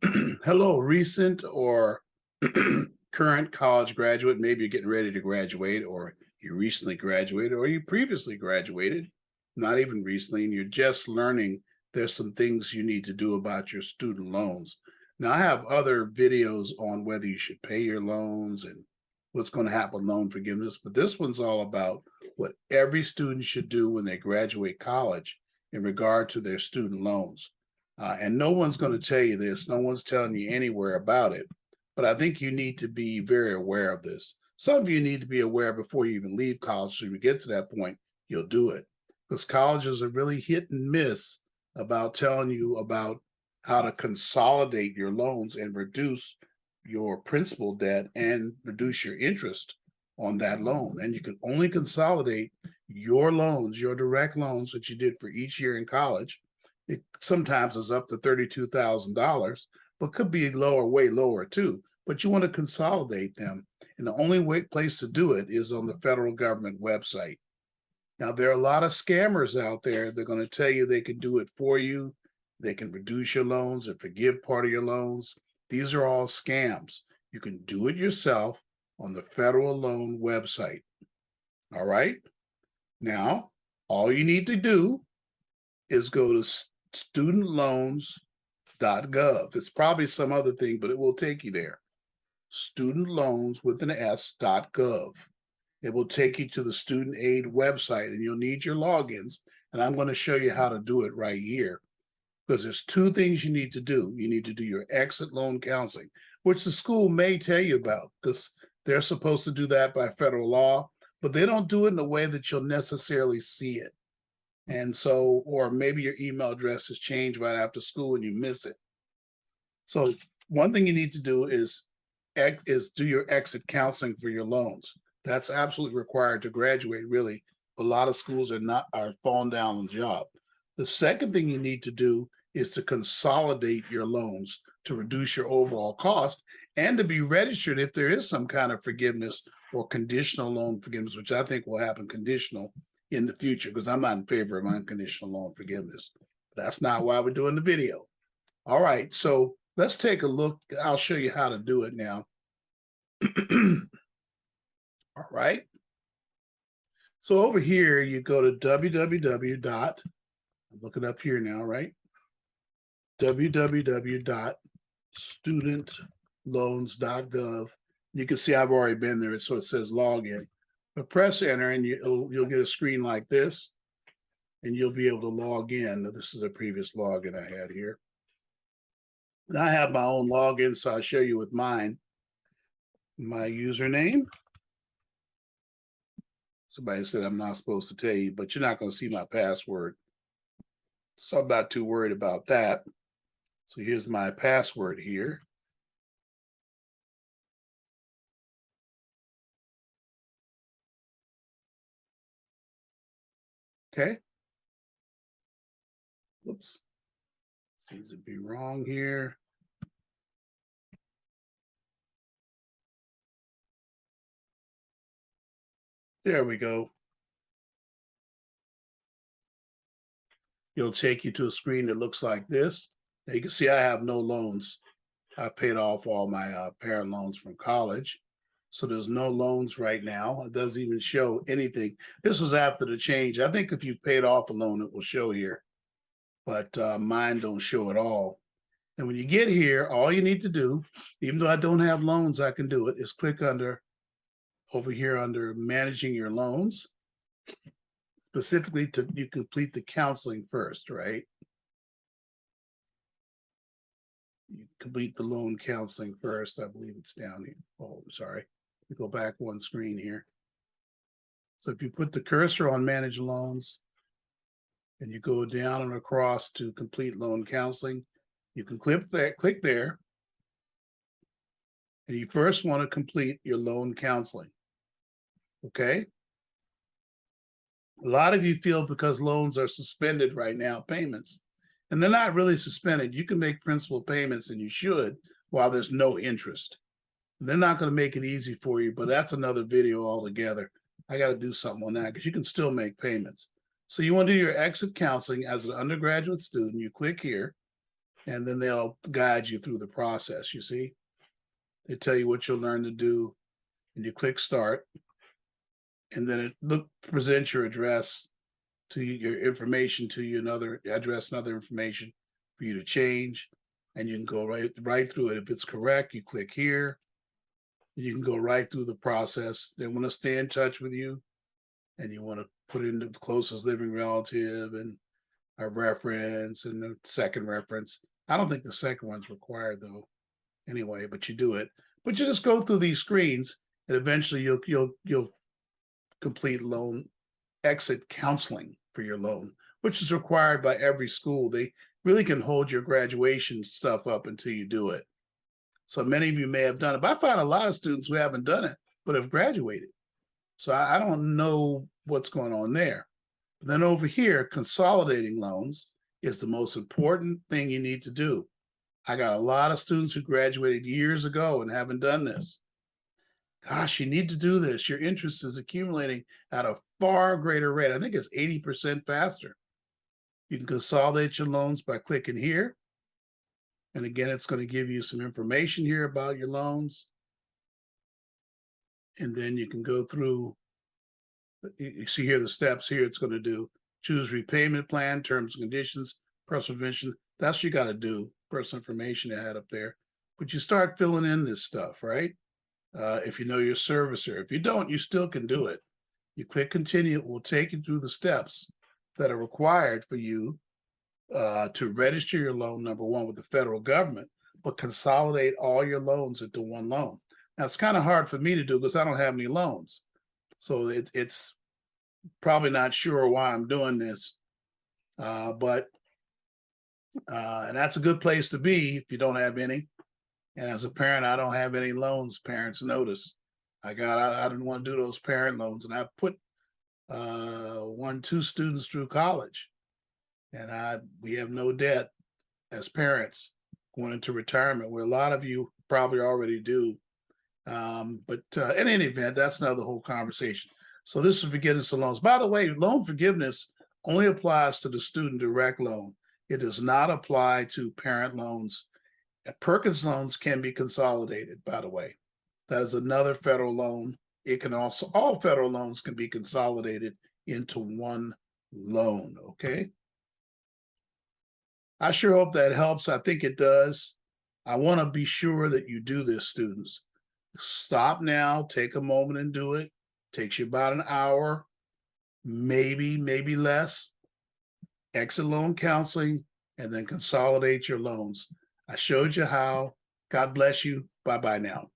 Hello, recent or current college graduate. Maybe you're getting ready to graduate, or you recently graduated, or you previously graduated, not even recently, and you're just learning there's some things you need to do about your student loans. Now, I have other videos on whether you should pay your loans and what's going to happen with loan forgiveness, but this one's all about what every student should do when they graduate college in regard to their student loans. And no one's going to tell you this. No one's telling you anywhere about it. But I think you need to be very aware of this. Some of you need to be aware before you even leave college. So when you get to that point, you'll do it. Because colleges are really hit and miss about telling you about how to consolidate your loans and reduce your principal debt and reduce your interest on that loan. And you can only consolidate your loans, your direct loans that you did for each year in college. It sometimes is up to $32,000, but could be lower, way lower too. But you want to consolidate them. And the only place to do it is on the federal government website. Now, there are a lot of scammers out there. They're going to tell you they can do it for you. They can reduce your loans or forgive part of your loans. These are all scams. You can do it yourself on the federal loan website. All right. Now, all you need to do is go to studentloans.gov. It's probably some other thing, but it will take you there. Studentloans with an S.gov. It will take you to the student aid website, and you'll need your logins. And I'm going to show you how to do it right here, because there's two things you need to do. You need to do your exit loan counseling, which the school may tell you about, because they're supposed to do that by federal law, but they don't do it in a way that you'll necessarily see it. And so, or maybe your email address has changed right after school and you miss it. So one thing you need to do is do your exit counseling for your loans. That's absolutely required to graduate, really. A lot of schools are falling down on the job. The second thing you need to do is to consolidate your loans to reduce your overall cost and to be registered if there is some kind of forgiveness or conditional loan forgiveness, which I think will happen conditional in the future, because I'm not in favor of unconditional loan forgiveness. That's not why we're doing the video. All right, so let's take a look. I'll show you how to do it now. All right. So over here, you go to I'm looking up here now, right? www.studentloans.gov. You can see I've already been there, so it says login. But press enter and you'll get a screen like this, and you'll be able to log in. This is a previous login I had here. Now I have my own login, so I'll show you with mine. My username. Somebody said I'm not supposed to tell you, but you're not going to see my password. So I'm not too worried about that. So here's my password here. Okay. Whoops. Seems to be wrong here. There we go. It'll take you to a screen that looks like this. Now you can see I have no loans. I paid off all my parent loans from college. So there's no loans right now. It doesn't even show anything. This is after the change. I think if you paid off a loan, it will show here. But mine don't show at all. And when you get here, all you need to do, even though I don't have loans, I can do it, is click over here under managing your loans. Specifically, you complete the counseling first, right? You complete the loan counseling first. I believe it's down here. Oh, I'm sorry. We go back one screen here. So if you put the cursor on manage loans and you go down and across to complete loan counseling, you can click there. And you first want to complete your loan counseling. Okay? A lot of you feel because loans are suspended right now, payments, and they're not really suspended. You can make principal payments, and you should, while there's no interest. They're not going to make it easy for you, but that's another video altogether. I got to do something on that because you can still make payments. So you want to do your exit counseling as an undergraduate student. You click here, and then they'll guide you through the process. You see, they tell you what you'll learn to do, and you click start, and then it presents your address to you, your information to you, another address and other information for you to change, and you can go right through it. If it's correct, you click here, and you can go right through the process. They want to stay in touch with you, and you want to put in the closest living relative and a reference and a second reference. I don't think the second one's required though. Anyway, but you do it. But you just go through these screens, and eventually you'll complete loan exit counseling for your loan, which is required by every school. They really can hold your graduation stuff up until you do it. So many of you may have done it, but I find a lot of students who haven't done it but have graduated. So I don't know what's going on there. But then over here, consolidating loans is the most important thing you need to do. I got a lot of students who graduated years ago and haven't done this. Gosh, you need to do this. Your interest is accumulating at a far greater rate. I think it's 80% faster. You can consolidate your loans by clicking here. And again, it's going to give you some information here about your loans. And then you can go through, you see here the steps here it's going to do. Choose repayment plan, terms and conditions, personal information. That's what you got to do. Personal information I had up there. But you start filling in this stuff, right? If you know your servicer. If you don't, you still can do it. You click continue. It will take you through the steps that are required for you to register your loan, number one, with the federal government, but consolidate all your loans into one loan. Now, it's kind of hard for me to do because I don't have any loans. So it's probably not sure why I'm doing this. But and that's a good place to be if you don't have any. And as a parent, I don't have any loans. Parents notice. I didn't want to do those parent loans, and I put 2 students through college, and we have no debt as parents going into retirement, where a lot of you probably already do. But in any event, that's another whole conversation. So this is forgiveness of loans. By the way, loan forgiveness only applies to the student direct loan. It does not apply to parent loans. Perkins loans can be consolidated, by the way. That is another federal loan. It can also, all federal loans can be consolidated into one loan, okay? I sure hope that helps. I think it does. I want to be sure that you do this, students. Stop now, take a moment and do it. Takes you about an hour, maybe less. Exit loan counseling, and then consolidate your loans. I showed you how. God bless you. Bye-bye now.